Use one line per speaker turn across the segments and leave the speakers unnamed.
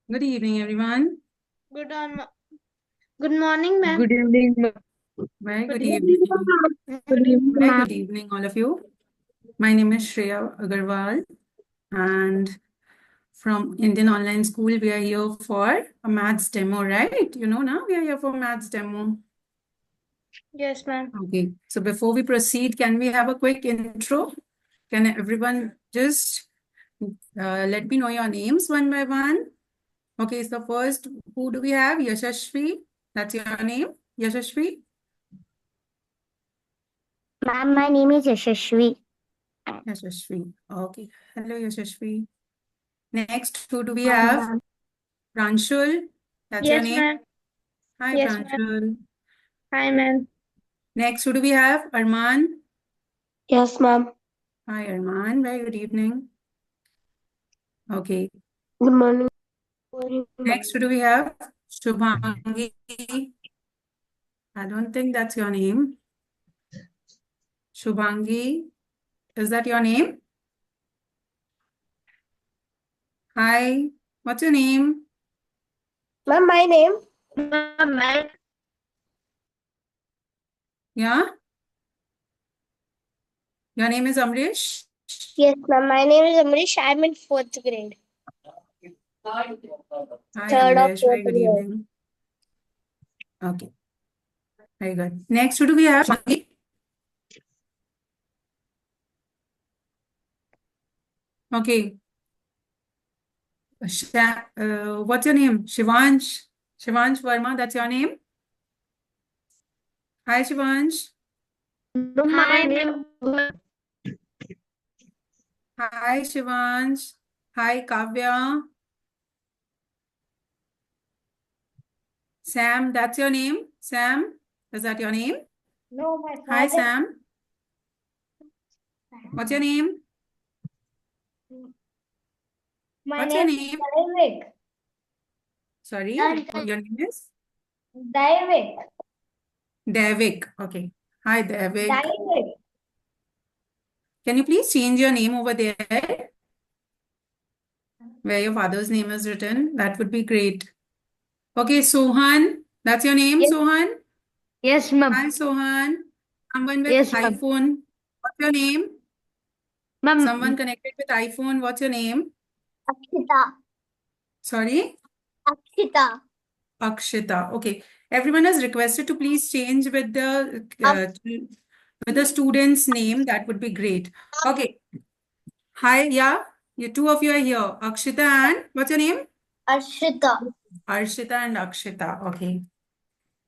Good evening, everyone.
Good morning, ma'am.
Good evening, ma'am.
Very good
Good
evening.
Good evening,
Very
ma'am.
good evening, all of you. My name is Shreya Agarwal, and from Indian Online School, we are here for a maths demo, right? You know, now we are here for maths demo.
Yes, ma'am.
Okay, so before we proceed, can we have a quick intro? Can everyone just let me know your names one by one? Okay, so first, who do we have? Yashashvi. That's your name, Yashashvi?
Ma'am, my name is Yashashvi.
Yashashvi. Okay. Hello, Yashashvi. Next, who do we
Hi,
have?
ma'am.
Pranshul. That's your
Yes,
name?
ma'am.
Hi,
Yes, ma'am.
Pranshul.
Hi, ma'am.
Next, who do we have? Arman.
Yes, ma'am.
Hi, Arman. Very good evening. Okay.
Good morning.
Next, who do we have? Shubhangi. I don't think that's your name. Shubhangi. Is that your name? Hi. What's your name?
Ma'am, my name?
Ma'am.
Yeah? Your name is Amrish?
Yes, ma'am. My name is Amrish. I'm in fourth grade.
Hi,
Third or
Amrish.
fourth
Very good
grade.
evening. Okay. Very good. Next, who do we have? Shubhangi. Okay. What's your name? Shivansh. Shivansh Verma, that's your name? Hi, Shivansh.
No, my name.
Hi, Shivansh. Hi, Kavya. Sam, that's your name? Sam, is that your name?
No, my
Hi,
father.
Sam. What's your name?
My
What's your
name is
name?
Daivik.
Sorry, your name is?
Daivik.
Devik. Okay. Hi, Devik.
Daivik.
Can you please change your name over there where your father's name is written? That would be great. Okay, Sohan. That's your name,
Yes,
Sohan?
yes, ma'am.
Hi, Sohan. Someone with
Yes, ma'am.
iPhone. What's your name?
Ma'am,
Someone connected with iPhone. What's your name?
Akshita.
Sorry?
Akshita.
Akshita. Okay. Everyone is requested to please change with the student's name. That would be great. Okay. Hi, yeah. You two of you are here. Akshita and what's your name?
Akshita.
Arshita and Akshita. Okay.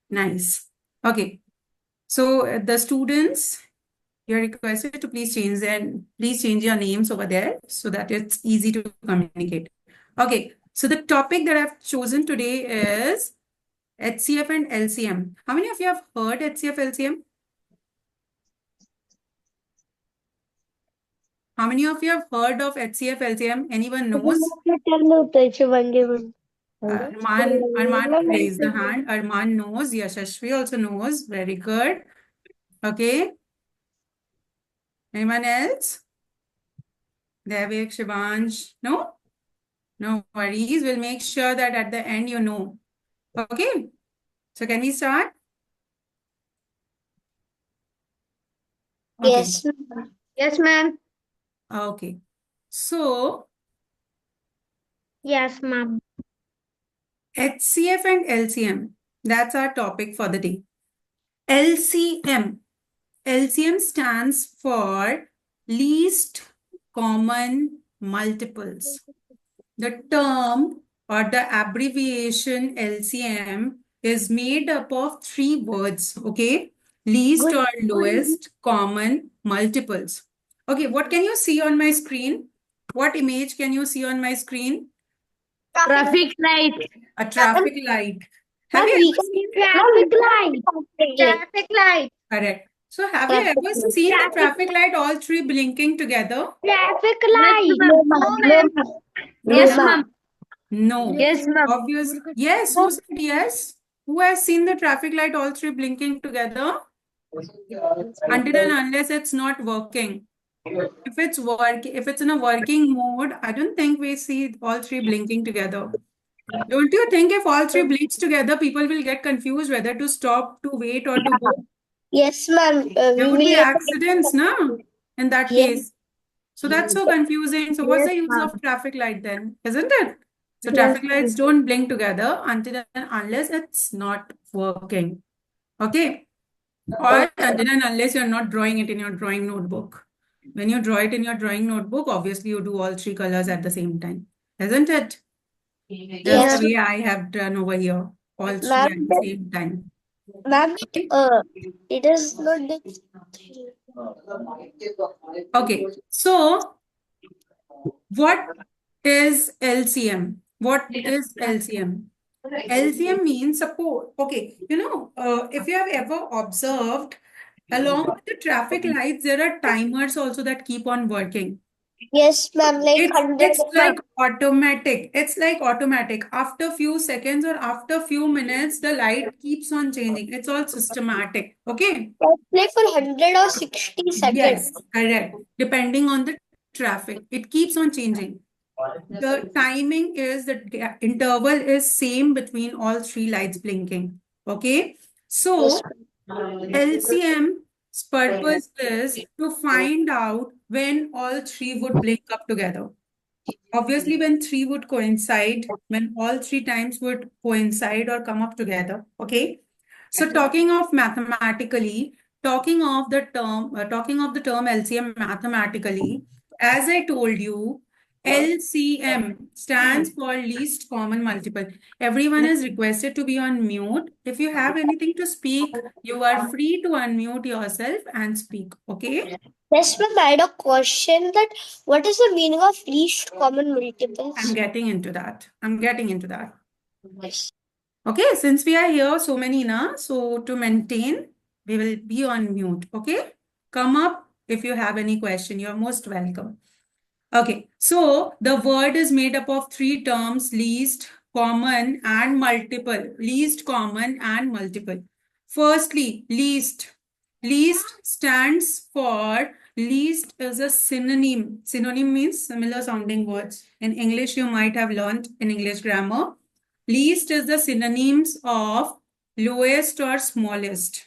Nice. Okay. So the students, you're requested to please change your names over there so that it's easy to communicate. Okay, so the topic that I've chosen today is HCF and LCM. How many of you have heard HCF, LCM? How many of you have heard of HCF, LCM? Anyone knows? Arman raised the hand. Arman knows. Yashashvi also knows. Very good. Okay. Anyone else? Devik, Shivansh? No? No worries. We'll make sure that at the end you know. Okay. So can we start? Okay.
Yes, ma'am.
Yes, ma'am.
Okay. So
Yes, ma'am.
HCF and LCM, that's our topic for the day. LCM. LCM stands for least common multiples. The term or the abbreviation LCM is made up of three words, okay? Least
Good.
or lowest common multiples. Okay, what can you see on my screen? What image can you see on my screen?
Traffic light.
A traffic light. Have
Ma'am,
you
we
ever
can
seen
traffic light.
Traffic light.
Correct. So have you
Traffic
ever
light.
seen the traffic light all three blinking together?
Traffic
Yes,
light.
ma'am.
No,
No,
ma'am. No,
ma'am.
ma'am.
No,
Yes,
na?
ma'am.
No.
Yes, ma'am.
Obvious. Yes, who said yes? Who has seen the traffic light all three blinking together? Until and unless it's not working. If it's in a working mode, I don't think we see all three blinking together. Don't you think if all three blinks together, people will get confused whether to stop, to wait, or to go?
Yes, ma'am.
There
We
would be
will get
accidents, no? In that
yes,
case. So that's so confusing. So what's
yes,
the use
ma'am.
of traffic light then? Isn't it? So
Yes,
traffic lights don't blink together until and unless it's not working. Okay? Or until and unless you're not drawing it in your drawing notebook. When you draw it in your drawing notebook, obviously you do all three colors at the same time. Isn't it? Just
yes,
the way I have done over here. All three
ma'am.
at the same time.
Ma'am,
Okay?
it is not the
Okay. So what is LCM? What is LCM? LCM means support. Okay, if you have ever observed, along with the traffic lights, there are timers also that keep on working.
yes, ma'am. Like
It's
100,
it's
ma'am.
like automatic. It's like automatic. After few seconds or after few minutes, the light keeps on changing. It's all systematic. Okay.
Let's play for 100 or 60 seconds.
Yes, correct. Depending on the traffic, it keeps on changing. The timing is the interval is same between all three lights blinking. Okay.
Yes,
So LCM's purpose is to find out when all three would blink up together. Obviously, when three would coincide, when all three times would coincide or come up together. Okay. So talking of mathematically, talking of the term LCM mathematically, as I told you, LCM stands for least common multiple. Everyone is requested to be on mute. If you have anything to speak, you are free to unmute yourself and speak. Okay?
yes, ma'am. I had a question that what is the meaning of least common multiples?
I'm getting into that. I'm getting into that.
Yes.
Okay, since we are here, so many na, so to maintain, we will be on mute. Okay, come up if you have any question. You're most welcome. Okay, so the word is made up of three terms: least, common, and multiple. Least, common, and multiple. Firstly, least. Least stands for least is a synonym. Synonym means similar sounding words. In English, you might have learned in English grammar. Least is the synonyms of lowest or smallest.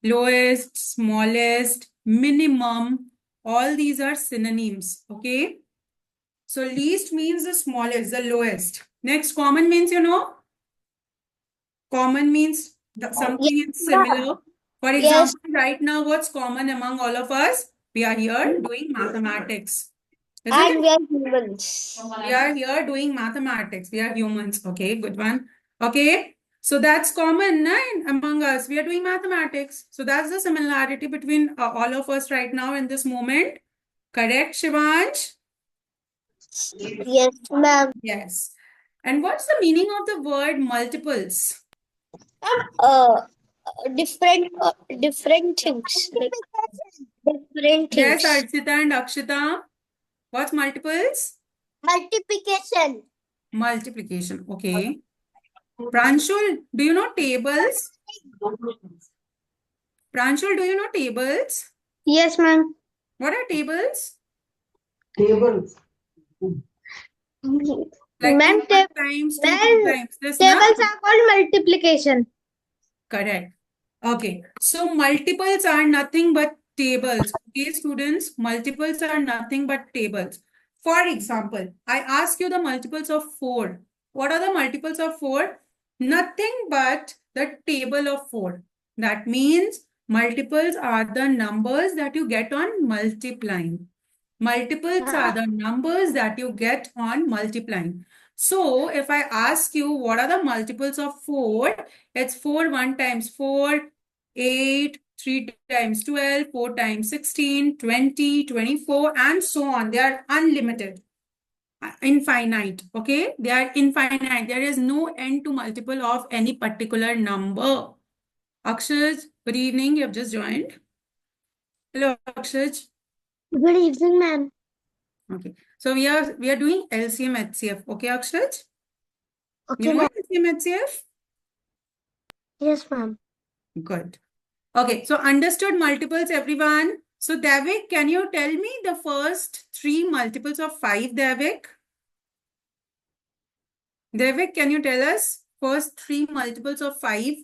Lowest, smallest, minimum, all these are synonyms. Okay. So least means the smallest, the lowest. Next, common means, common means something is similar. For
Yes.
example, right now, what's common among all of us? We are here doing mathematics. Isn't
And
it?
we are humans.
We are here doing mathematics. We are humans. Okay, good one. Okay, so that's common among us. We are doing mathematics. So that's the similarity between all of us right now in this moment. Correct, Shivansh?
Yes, ma'am.
Yes. And what's the meaning of the word multiples?
Different things. Like, different
Yes,
things.
Archita and Akshita. What's multiples?
Multiplication.
Multiplication. Okay. Pranshul, do you know tables? Pranshul, do you know tables?
Yes, ma'am.
What are tables?
Tables.
Like
Ma'am,
1 times, 2
ma'am,
times this, na?
tables are called multiplication.
Correct. Okay. So multiples are nothing but tables. Okay, students, multiples are nothing but tables. For example, I ask you the multiples of 4. What are the multiples of 4? Nothing but the table of 4. That means multiples are the numbers that you get on multiplying. Multiples are the numbers that you get on multiplying. So if I ask you what are the multiples of 4, it's 4 1 times 4, 8, 3 times 12, 4 times 16, 20, 24, and so on. They are unlimited, infinite. Okay, they are infinite. There is no end to multiple of any particular number. Akshaj, good evening. You have just joined. Hello, Akshaj.
Good evening, ma'am.
Okay, so we are doing LCM HCF. Okay, Akshaj?
Okay,
You know
ma'am.
LCM HCF?
Yes, ma'am.
Good. Okay, so understood multiples, everyone. So Davik, can you tell me the first 3 multiples of 5, Davik? Devik, can you tell us first three multiples of 5?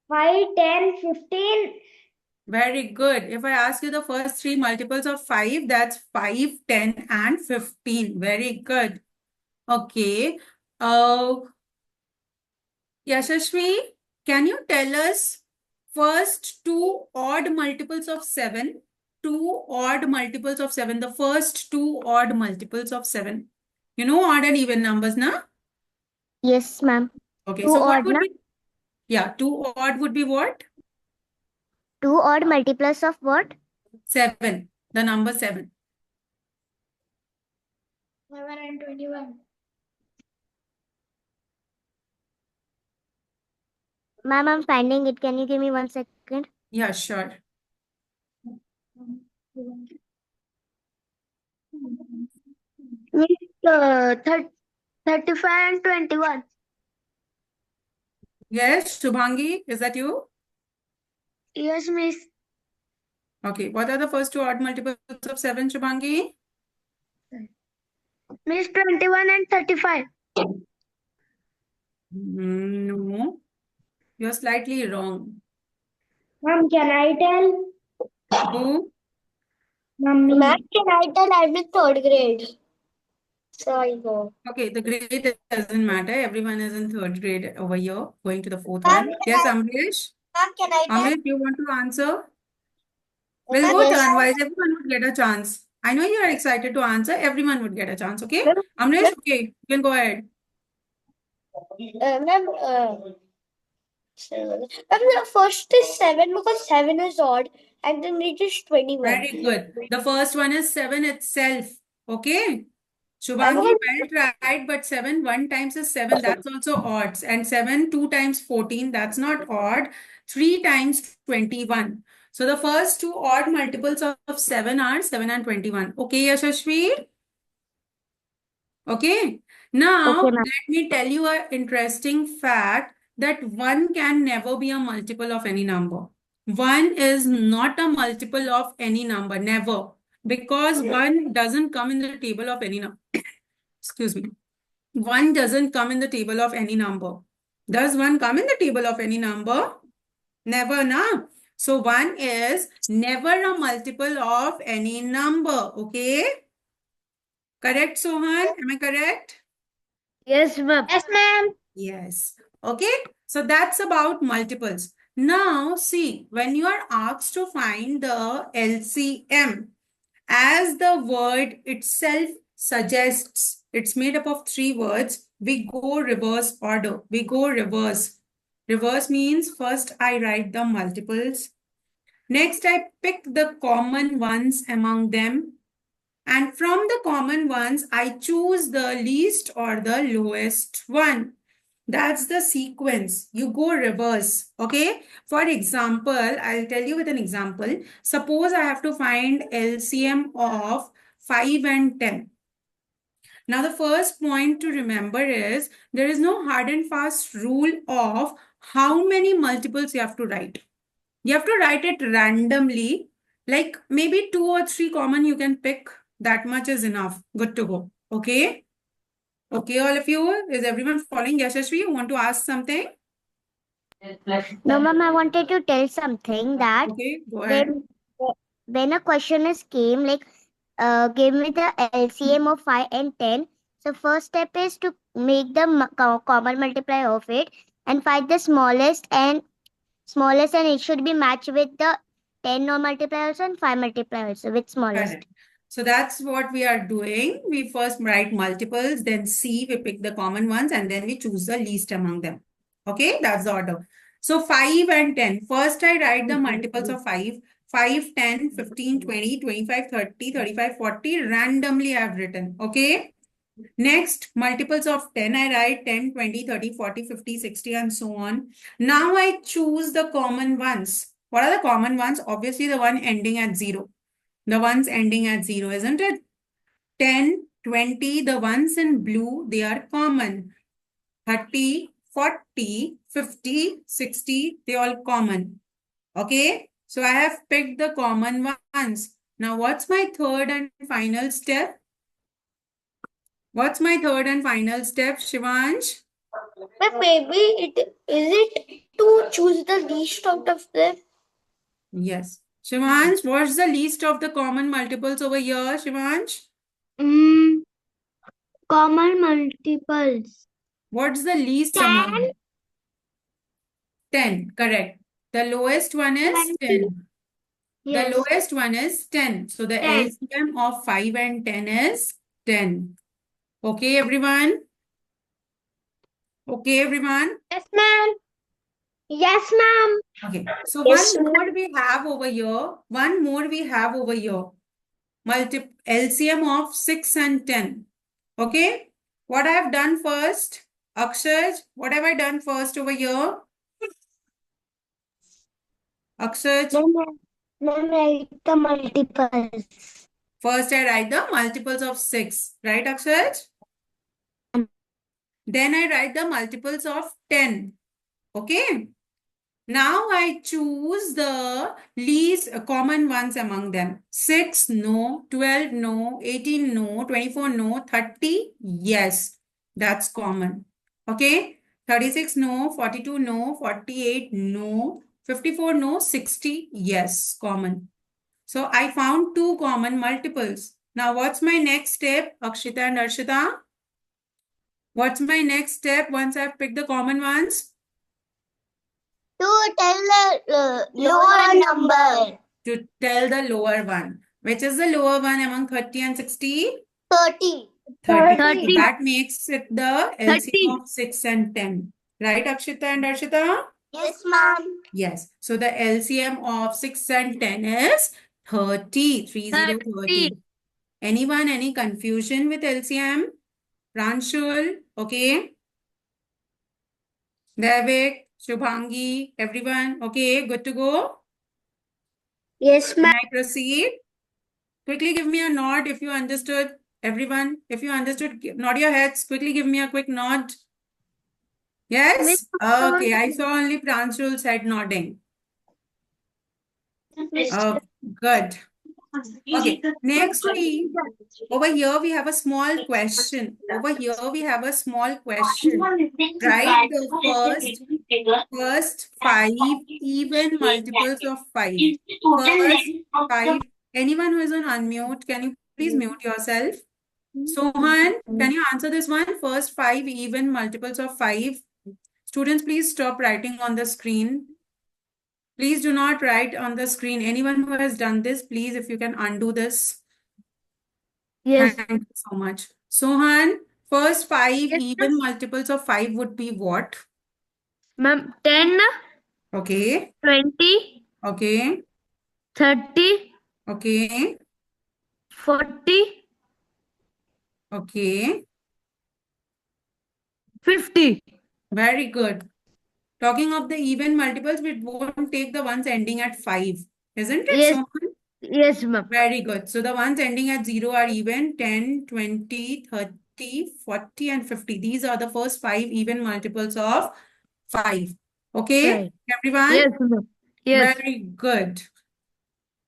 5, 10, 15.
Very good. If I ask you the first three multiples of 5, that's 5, 10, and 15. Very good. Okay. Yashashvi, can you tell us first two odd multiples of 7? Two odd multiples of 7. The first two odd multiples of 7. You know odd and even numbers, na?
Yes, ma'am.
Okay,
Two
so what
odd,
would
na?
be? Yeah, two odd would be what?
2 odd multiplies of what?
7. The number 7.
7 and 21.
Ma'am, I'm finding it. Can you give me 1 second?
Yeah, sure.
Miss, 35 and 21.
Yes, Shubhangi, is that you?
Yes, Miss.
Okay, what are the first two odd multiples of 7, Shubhangi?
Miss, 21 and 35.
No, you're slightly wrong.
Ma'am, can I tell?
Who?
Mummy.
Ma'am, can I tell? I'm in 3rd grade. So I know.
Okay, the grade doesn't matter. Everyone is in 3rd grade over here, going to the 4th
Ma'am,
one. Yes, Amrish?
can I tell?
Amrish, you want to answer? We'll
Ma'am,
go
yes.
turn-wise. Everyone would get a chance. I know you are excited to answer. Everyone would get a chance, okay?
Ma'am,
Amrish, okay, you can go ahead.
Ma'am, the first is 7 because 7 is odd, and then it is 21.
Very good. The first one is 7 itself, okay? Shubhangi,
Ma'am,
well tried, but 7 1 times is 7. That's also odds. And 7 2 times 14, that's not odd. 3 times 21. So the first two odd multiples of 7 are 7 and 21. Okay, Yashashvi? Okay. Now,
Okay, ma'am.
let me tell you an interesting fact that 1 can never be a multiple of any number. 1 is not a multiple of any number, never. Because 1 doesn't come in the table of any number. Excuse me. 1 doesn't come in the table of any number. Does 1 come in the table of any number? Never, na? So 1 is never a multiple of any number. Okay? Correct, Sohan? Am I correct?
Yes, ma'am.
Yes, ma'am.
Yes. Okay. So that's about multiples. Now, see, when you are asked to find the LCM, as the word itself suggests, it's made up of 3 words. We go reverse order. We go reverse. Reverse means first I write the multiples. Next, I pick the common ones among them. And from the common ones, I choose the least or the lowest one. That's the sequence. You go reverse. Okay. For example, I'll tell you with an example. Suppose I have to find LCM of 5 and 10. Now, the first point to remember is there is no hard and fast rule of how many multiples you have to write. You have to write it randomly. Like maybe 2 or 3 common you can pick. That much is enough. Good to go. Okay. Okay, all of you. Is everyone following? Yashashvi, you want to ask something?
No, ma'am, I wanted to tell something that
Okay, go ahead.
when a question is came, like, give me the LCM of 5 and 10. So first step is to make the common multiplier of it and find the smallest, and it should be matched with the 10 no multipliers and 5 multipliers with smallest.
Correct. So that's what we are doing. We first write multiples, then C, we pick the common ones, and then we choose the least among them. Okay, that's the order. So 5 and 10. First, I write the multiples of 5. 5, 10, 15, 20, 25, 30, 35, 40. Randomly, I have written. Okay. Next, multiples of 10. I write 10, 20, 30, 40, 50, 60, and so on. Now, I choose the common ones. What are the common ones? Obviously, the one ending at 0. The ones ending at 0, isn't it? 10, 20, the ones in blue, they are common. 30, 40, 50, 60, they all common. Okay? So I have picked the common ones. Now what's my third and final step? What's my third and final step, Shivansh?
But maybe is it to choose the least out of them?
Yes. Shivansh, what's the least of the common multiples over here, Shivansh?
Common multiples.
What's the least
10.
among? 10, correct. The lowest one is
20.
10. The
Yes.
lowest one is 10. So the
10.
LCM of 5 and 10 is 10. Okay, everyone? Okay, everyone?
Yes, ma'am. Yes, ma'am.
Okay. So
Yes,
one more we have over here. One more we have over here. LCM of 6 and 10. Okay? What I have done first? Akshaj, what have I done first over here? Akshaj,
Then write the multiples.
first I write the multiples of 6. Right, Akshaj? Then I write the multiples of 10. Okay? Now I choose the least common ones among them. 6, no. 12, no. 18, no. 24, no. 30, yes. That's common. Okay? 36, no. 42, no. 48, no. 54, no. 60, yes. Common. So I found two common multiples. Now what's my next step, Akshita and Arshita? What's my next step once I've picked the common ones?
To tell the lower number.
To tell the lower one. Which is the lower one among 30 and 60?
30.
30.
30.
So that makes it the LCM of 6 and 10. Right, Akshita and Arshita?
Yes, ma'am.
Yes. So the LCM of 6 and 10 is 30. 30. Anyone, any confusion with LCM? Pranshul, okay? Devik, Shubhangi, everyone, okay, good to go?
Yes,
Can
ma'am.
I proceed? Quickly give me a nod if you understood. Everyone, if you understood, nod your heads. Quickly give me a quick nod. Yes? Okay, I saw only Pranshul's head nodding. Oh, good. Okay, next over here we have a small question. Over here we have a small question. Write the first 5 even multiples of 5. First 5. Anyone who is on unmute, can you please mute yourself? Sohan, can you answer this one? First 5 even multiples of 5. Students, please stop writing on the screen. Please do not write on the screen. Anyone who has done this, please, if you can undo this.
Yes.
Thank you so much. Sohan, first 5
Yes,
even multiples of 5 would be what?
Ma'am, 10,
Okay,
20,
okay,
30,
okay,
40,
okay.
50.
Very good. Talking of the even multiples, we won't take the ones ending at 5, isn't it,
Yes.
Sohan?
Yes, ma'am.
Very good. So the ones ending at 0 are even 10, 20, 30, 40, and 50. These are the first 5 even multiples of 5. Okay,
Right.
everyone?
Yes, ma'am. Yes.
Very good.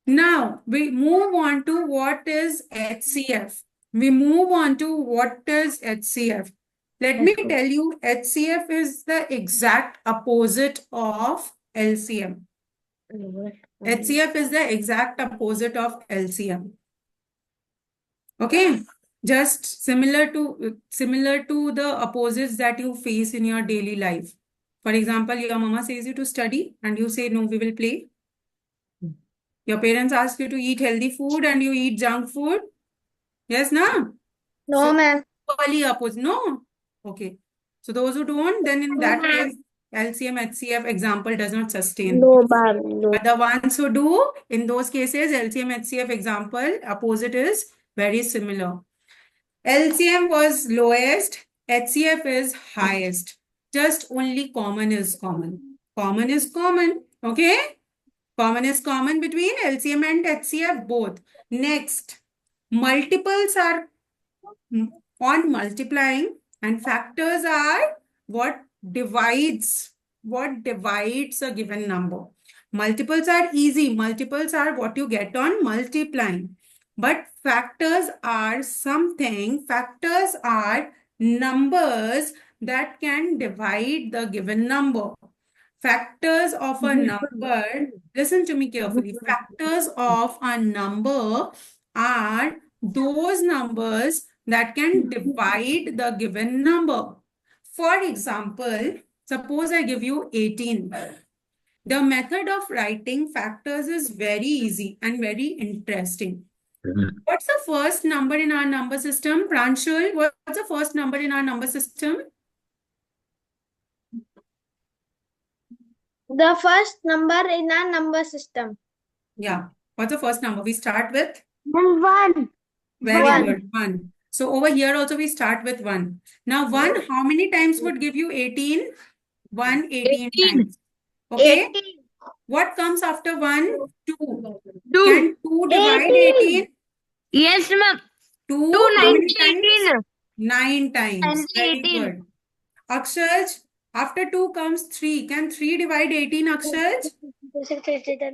Now we move on to what is HCF. We move on to what is HCF. Let me tell you, HCF is the exact opposite of LCM. HCF is the exact opposite of LCM. Okay, just similar to the opposites that you face in your daily life. For example, your mama says you to study and you say, no, we will play. Your parents ask you to eat healthy food and you eat junk food. Yes, no?
No, ma'am.
Equally opposite. No? Okay. So those who don't, then in that case, LCM, HCF example does not sustain.
No, ma'am. No.
But the ones who do, in those cases, LCM, HCF example, opposite is very similar. LCM was lowest, HCF is highest. Just only common is common. Common is common. Okay? Common is common between LCM and HCF both. Next, multiples are on multiplying and factors are what divides a given number. Multiples are easy. Multiples are what you get on multiplying. But factors are numbers that can divide the given number. Factors of a number, listen to me carefully. Factors of a number are those numbers that can divide the given number. For example, suppose I give you 18. The method of writing factors is very easy and very interesting. What's the first number in our number system? Pranshul, what's the first number in our number system?
The first number in our number system.
Yeah. What's the first number? We start with?
One.
Very
One.
good. 1. So over here also we start with 1. Now 1, how many times would give you 18? 1, 18 times. Okay.
18.
What comes after 1? 2.
2.
Can 2 divide 18?
Yes, ma'am.
2,
2
how many
19,
times?
18.
9 times.
And
Very
18.
good. Akshaj, after 2 comes 3. Can 3 divide 18, Akshaj?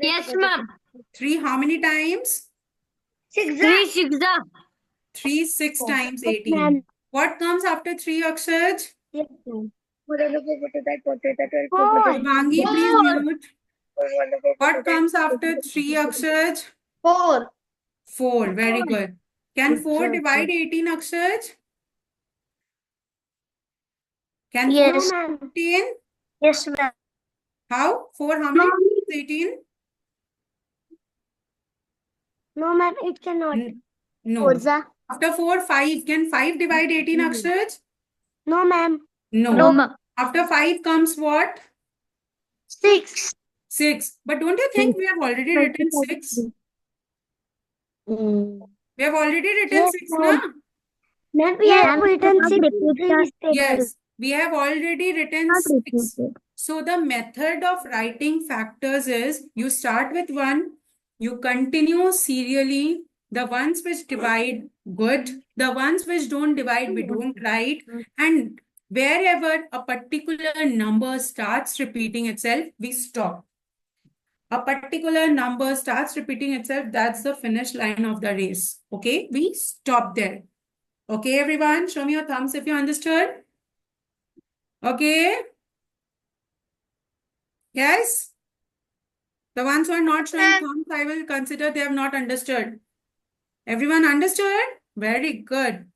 Yes, ma'am.
3, how many times?
6.
3 6
3, 6 times
Yes,
18.
ma'am.
What comes after 3, Akshaj?
Yes, ma'am.
Shubhangi, please
4.
mute. What comes after 3, Akshaj?
4.
4. Very good. Can 4 divide 18, Akshaj? Can 4
Yes.
divide 18?
Yes, ma'am.
How? 4, how many times 18?
No, ma'am, it cannot.
No.
Forza.
After 4, 5. Can 5 divide 18, Akshaj?
No, ma'am.
No.
No, ma'am.
After 5 comes what?
6.
6. But don't you think we have already written 6? We have already written
Yes,
6,
ma'am.
na?
Ma'am, we have written 6 in previous paper.
Yes, we have already written
Not
6.
repeated.
So the method of writing factors is you start with 1, you continue serially. The ones which divide, good. The ones which don't divide, we don't write. And wherever a particular number starts repeating itself, we stop. A particular number starts repeating itself, that's the finish line of the race. Okay, we stop there. Okay, everyone, show me your thumbs if you understood. Okay. Yes? The ones who are not showing
Yes.
thumbs, I will consider they have not understood. Everyone understood? Very good.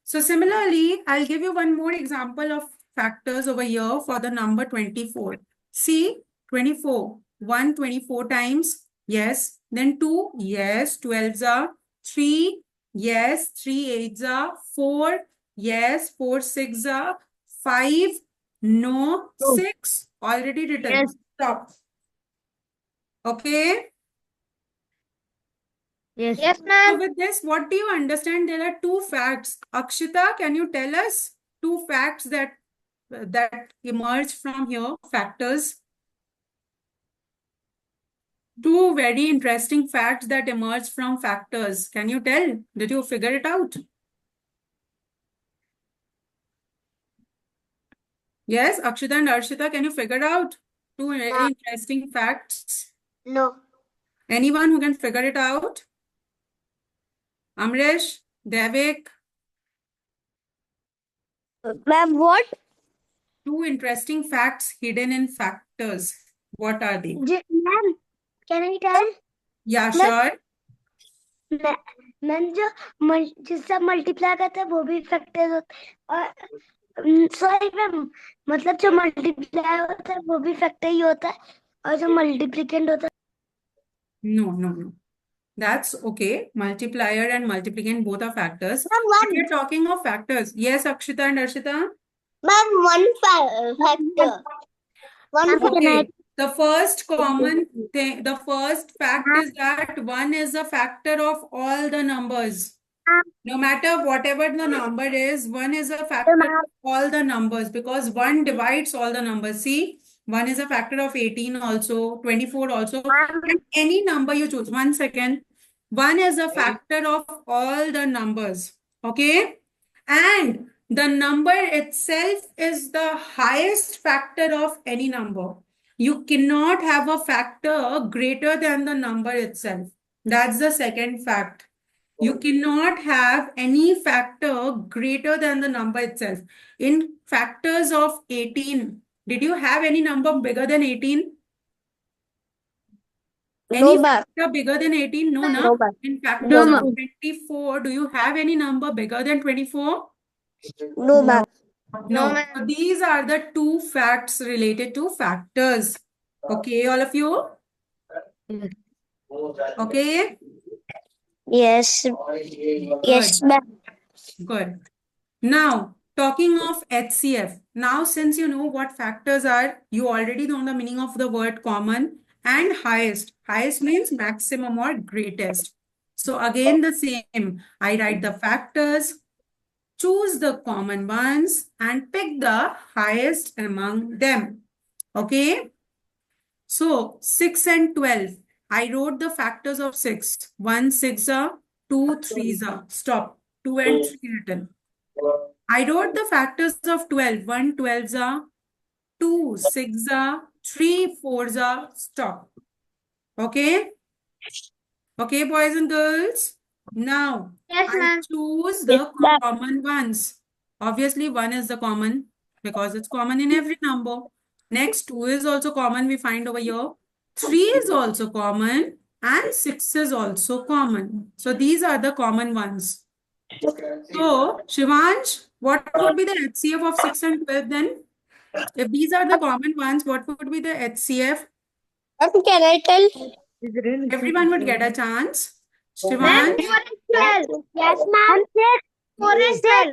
So similarly, I'll give you one more example of factors over here for the number 24. See, 24. 1 24 times. Yes. Then 2. Yes. 12s are. 3. Yes. 3 8s are. 4. Yes. 4 6s are. 5. No. 6. Already written.
Yes.
Stop. Okay.
Yes.
Yes,
So
ma'am.
with this, what do you understand? There are 2 facts. Akshita, can you tell us 2 facts that emerge from here? Factors. 2 very interesting facts that emerge from factors. Can you tell? Did you figure it out? Yes, Akshita and Arshita, can you figure out 2 very interesting facts?
No.
Anyone who can figure it out? Amresh, Devik,
Ma'am, what?
2 interesting facts hidden in factors. What are they?
Ma'am, can I tell?
Yeah,
Ma'am,
sure.
Ma'am जो जिससे multiply करते हैं वो भी factors होते हैं और sorry ma'am मतलब जो मल्टीप्लाई होता है वो भी फैक्टर ही होता है और जो मल्टीप्लिकेंट होता है
No. That's okay. Multiplier and multiplicand both are factors.
Ma'am,
But we're talking of factors. Yes, Akshita and Arshita?
Ma'am one factor one
Okay. The first common thing, the first fact is that 1 is a factor of all the numbers. No matter whatever the number is, 1 is a factor of all the numbers because 1 divides all the numbers. See, 1 is a factor of 18 also, 24 also, and any number you choose. 1 second. 1 is a factor of all the numbers. Okay? And the number itself is the highest factor of any number. You cannot have a factor greater than the number itself. That's the second fact. You cannot have any factor greater than the number itself. In factors of 18, did you have any number bigger than 18? Any
No, ma'am.
factor bigger than 18? No, na?
No, ma'am.
In factors
No,
of
ma'am.
24, do you have any number bigger than 24?
No, ma'am.
No. So these are the two facts related to factors. Okay, all of you? Okay,
Yes. Yes,
good,
ma'am.
good. Now, talking of HCF. Now, since you know what factors are, you already know the meaning of the word common and highest. Highest means maximum or greatest. So again, the same. I write the factors, choose the common ones, and pick the highest among them. Okay? So 6 and 12. I wrote the factors of 6. 1 6 2 3 Stop. 2 and 3 written. I wrote the factors of 12. 1 12 2 6 3 4 stop. Okay? Okay, boys and girls. Now,
Yes,
I
ma'am.
choose
Yes,
the
ma'am.
common ones. Obviously, 1 is the common because it's common in every number. Next, 2 is also common, we find over here. 3 is also common and 6 is also common. So, these are the common ones. So, Shivansh, what would be the HCF of 6 and 12 then? If these are the common ones, what would be the HCF?
Can I tell?
Everyone would get a chance.
Ma'am,
Shivansh?
12. Yes, ma'am. 4 and 12.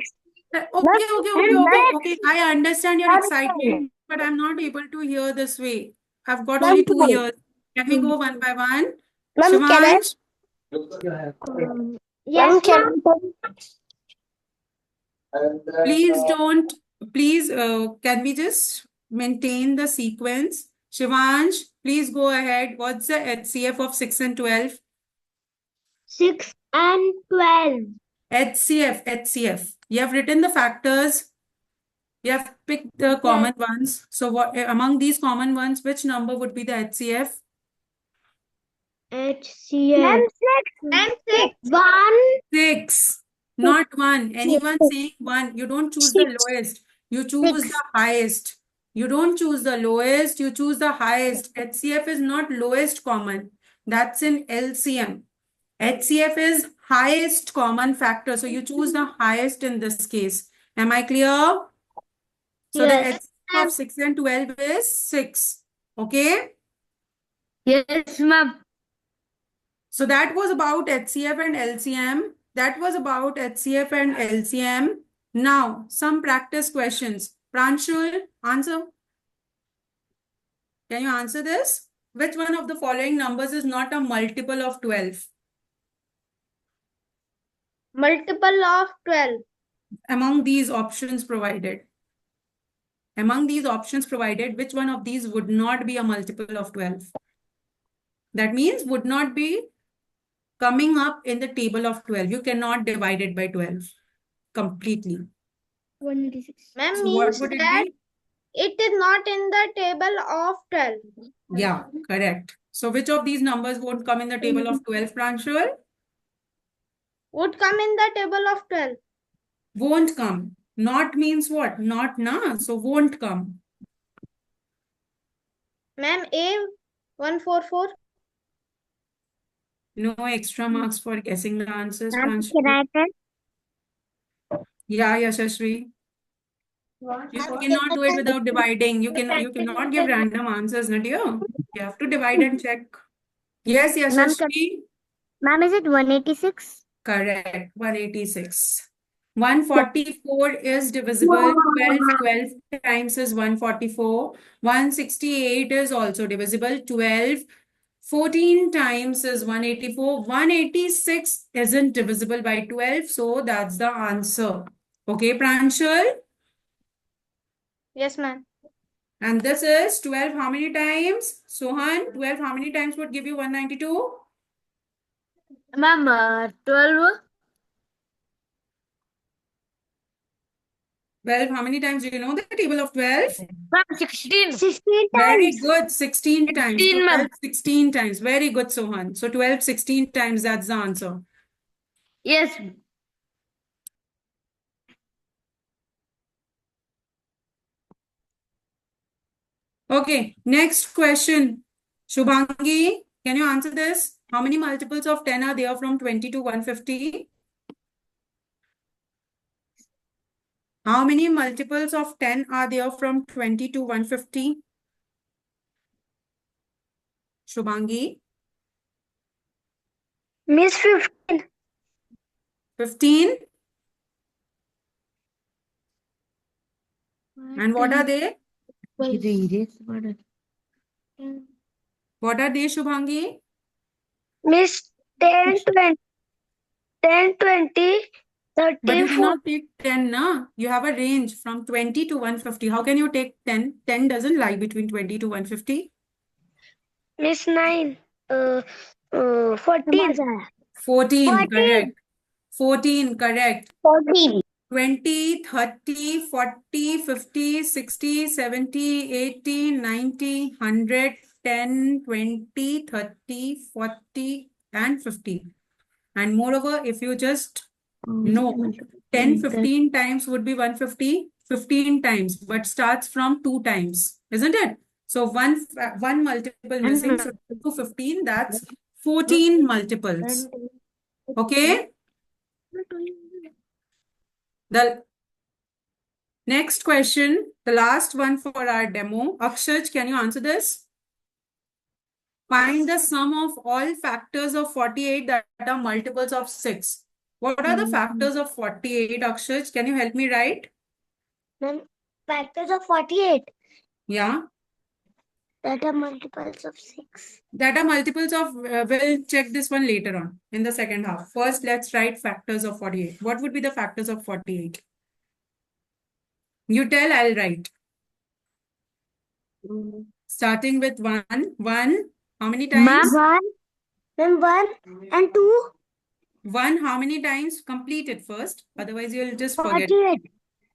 Okay. I understand your excitement, but I'm not able to hear this way. I've got only 2 ears. Can we go one by one?
Ma'am, can I?
Shivansh,
Yes, ma'am.
please, can we just maintain the sequence? Shivansh, please go ahead. What's the HCF of 6 and 12?
6 and 12.
HCF. You have written the factors. You have picked the common ones. So what among these common ones, which number would be the HCF?
HCF. 6. 1.
6. Not 1. Anyone saying 1, you don't choose the lowest. You choose the highest. You don't choose the lowest, you choose the highest. HCF is not lowest common. That's in LCM. HCF is highest common factor. So you choose the highest in this case. Am I clear? So the
Yes.
HCF of 6 and 12 is 6. Okay?
Yes, ma'am.
So that was about HCF and LCM. That was about HCF and LCM. Now, some practice questions. Pranshul, answer. Can you answer this? Which one of the following numbers is not a multiple of 12?
Multiple of 12.
Among these options provided. Among these options provided, which one of these would not be a multiple of 12? That means would not be coming up in the table of 12. You cannot divide it by 12 completely.
186. Ma'am,
So what
means
would it
that
be?
it is not in the table of 12.
Yeah, correct. So which of these numbers won't come in the table of 12, Pranshul?
Would come in the table of 12.
Won't come. Not means what? Not na. So won't come.
Ma'am, A 144.
No extra marks for guessing the answers,
Ma'am,
Pranshul.
can I tell?
Yeah, Yashashree. You cannot do it without dividing. You cannot give random answers, not you. You have to divide and check. Yes, Yashashree.
Ma'am, is it 186?
Correct. 186. 144 is divisible. 12 times is 144. 168 is also divisible. 12. 14 times is 184. 186 isn't divisible by 12. So that's the answer. Okay, Pranshul?
Yes, ma'am.
And this is 12 how many times? Sohan, 12 how many times would give you 192?
Ma'am, 12.
12 how many times? Do you know the table of 12?
Ma'am, 16.
16
Very
times.
good. 16 times.
16,
So
ma'am.
12, 16 times. Very good, Sohan. So 12, 16 times. That's the answer.
Yes.
Okay, next question. Shubhangi, can you answer this? How many multiples of 10 are there from 20 to 150? How many multiples of 10 are there from 20 to 150? Shubhangi,
Miss 15.
15. And what are they? What are they, Shubhangi?
Miss 10, 20, 10, 20,
But
30,
you did
40.
not take 10, na? You have a range from 20 to 150. How can you take 10? 10 doesn't lie between 20 to 150.
Miss 9. 14.
14,
14.
correct. 14, correct.
14.
20, 30, 40, 50, 60, 70, 80, 90, 100, 10, 20, 30, 40, and 50. And moreover, if you just know 10, 15 times would be 150, 15 times, but starts from 2 times, isn't it? So one multiple missing, so 2 to 15, that's 14 multiples. Okay? The next question, the last one for our demo. Akshaj, can you answer this? Find the sum of all factors of 48 that are multiples of 6. What are the factors of 48, Akshaj? Can you help me write?
Ma'am, factors of 48.
Yeah.
That are multiples of 6.
That are multiples of, we'll check this one later on in the second half. First, let's write factors of 48. What would be the factors of 48? You tell, I'll write. Starting with 1. 1, how many times?
1. Then 1 and 2.
1, how many times? Complete it first. Otherwise, you'll just forget.
48.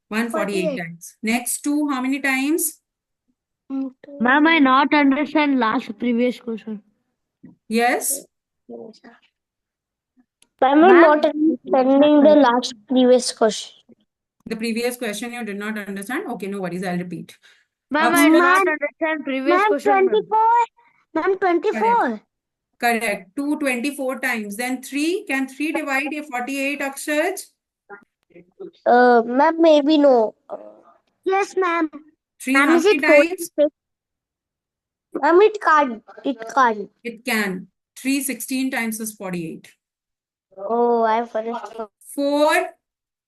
148
48
times. Next 2, how many times?
Ma'am, I not understand last previous question.
Yes.
I'm
Ma'am?
not understanding the last previous question.
The previous question you did not understand. Okay, no worries. I'll repeat.
Ma'am, I do not understand previous
Ma'am,
question. ma'am.
24. Ma'am, 24.
Correct. 2, 24 times. Then 3. Can 3 divide a 48, Akshaj?
Ma'am, maybe no. Yes, ma'am.
3,
Ma'am,
how
is
many
it 4?
times?
Ma'am, it can't. It can't.
It can. 3, 16 times is 48.
Oh, I forgot.
4.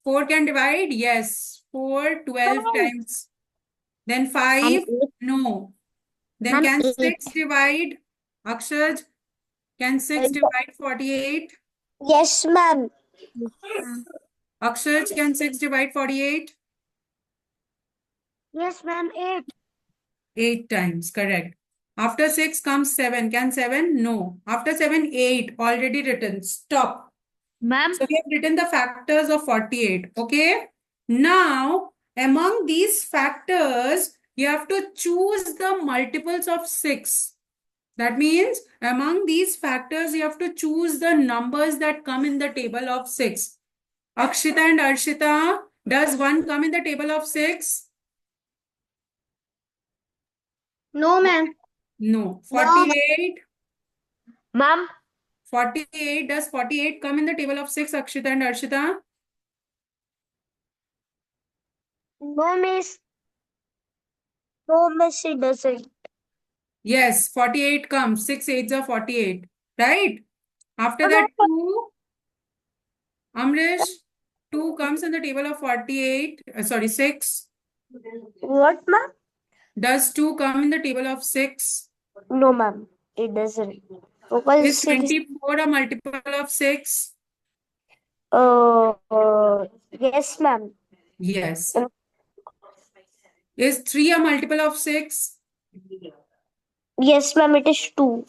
4 can divide? Yes. 4, 12 times. Then 5? No. Then
Ma'am,
can
8.
6 divide? Akshaj, can 6 divide 48?
Yes, ma'am.
Akshaj, can 6 divide 48?
Yes, ma'am, 8.
8 times, correct. After 6 comes 7. Can 7? No. After 7, 8. Already written. Stop.
Ma'am,
So we have written the factors of 48. Okay. Now, among these factors, you have to choose the multiples of 6. That means among these factors, you have to choose the numbers that come in the table of 6. Akshita and Arshita, does 1 come in the table of 6?
No, ma'am.
No. 48?
ma'am,
48, does 48 come in the table of 6, Akshita and Arshita?
No, miss. No, miss, it doesn't.
Yes, 48 comes. 6 8s are 48. Right? After that, 2. Amrish, 2 comes in the table of 48. Sorry, 6.
What, ma'am?
Does 2 come in the table of 6?
No, ma'am. It doesn't. Because
Is 24 a multiple of 6?
yes, ma'am.
Yes. Is 3 a multiple of 6?
Yes, ma'am, it is 2.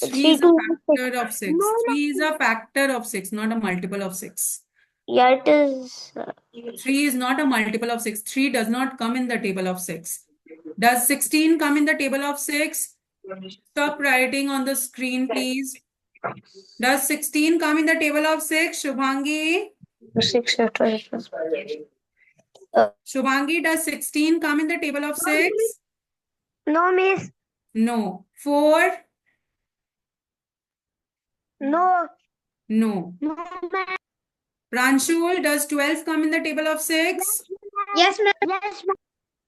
3 is a
2.
factor of 6.
No,
3 is a factor of 6, not a multiple of 6.
yeah, it is.
3 is not a multiple of 6. 3 does not come in the table of 6. Does 16 come in the table of 6? Stop writing on the screen, please. Does 16 come in the table of 6? Shubhangi?
6 plus
Shubhangi, does 16 come in the table of 6?
No, miss.
No. 4?
No.
No.
No, ma'am.
Pranshul, does 12 come in the table of 6?
Yes, ma'am.
Yes, ma'am.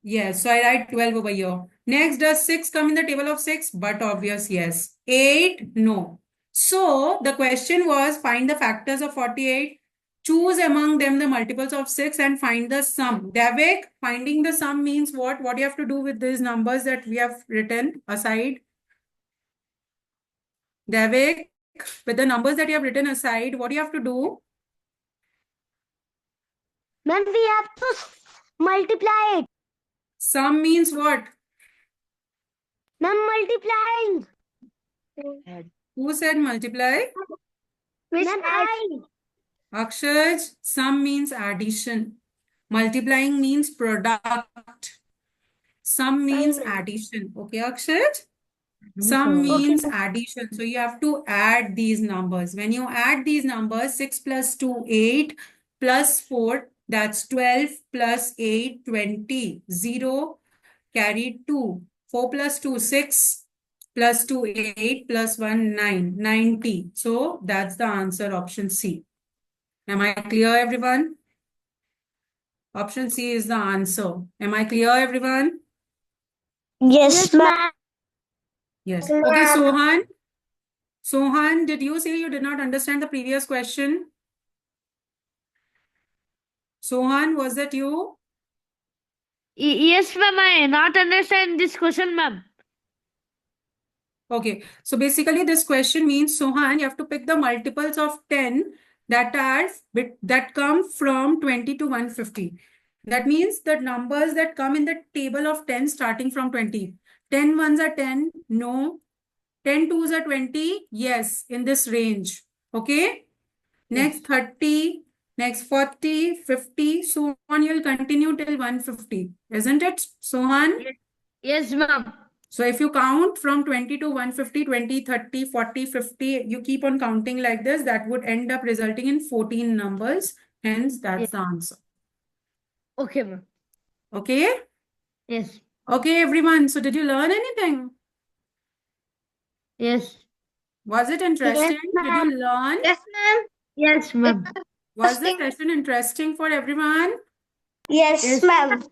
Yes, so I write 12 over here. Next, does 6 come in the table of 6? But obvious, yes. 8? No. So, the question was find the factors of 48. Choose among them the multiples of 6 and find the sum. Davik, finding the sum means what? What do you have to do with these numbers that we have written aside? Davik, with the numbers that you have written aside, what do you have to do?
Ma'am, we have to multiply it.
Sum means what?
Ma'am, multiplying.
Who said multiply?
Miss,
Ma'am, I.
Akshaj, sum means addition. Multiplying means product. Sum means addition. Okay, Akshaj? Sum means addition. So you have to add these numbers. When you add these numbers, 6 plus 2, 8 plus 4, that's 12 plus 8, 20. 0, carry 2. 4 plus 2, 6 plus 2, 8 plus 1, 9. 90. So that's the answer, option C. Am I clear, everyone? Option C is the answer. Am I clear, everyone?
Yes, ma'am.
ma'am.
Yes. Okay, Sohan. Sohan, did you say you did not understand the previous question? Sohan, was that you?
Yes, ma'am. I not understand this question, ma'am.
Okay. So basically this question means, Sohan, you have to pick the multiples of 10 that come from 20 to 150. That means the numbers that come in the table of 10 starting from 20. 10 ones are 10. No. 10 twos are 20. Yes, in this range. Okay. Next 30, next 40, 50, so on. You'll continue till 150. Isn't it, Sohan?
Yes, ma'am.
So if you count from 20 to 150, 20, 30, 40, 50, you keep on counting like this, that would end up resulting in 14 numbers. Hence, that's the answer.
Okay, ma'am.
Okay?
Yes.
Okay, everyone. So did you learn anything?
Yes.
Was it interesting? Did you learn?
Yes, ma'am.
Yes, ma'am.
Was the session interesting for everyone?
Yes,
Yes.
ma'am.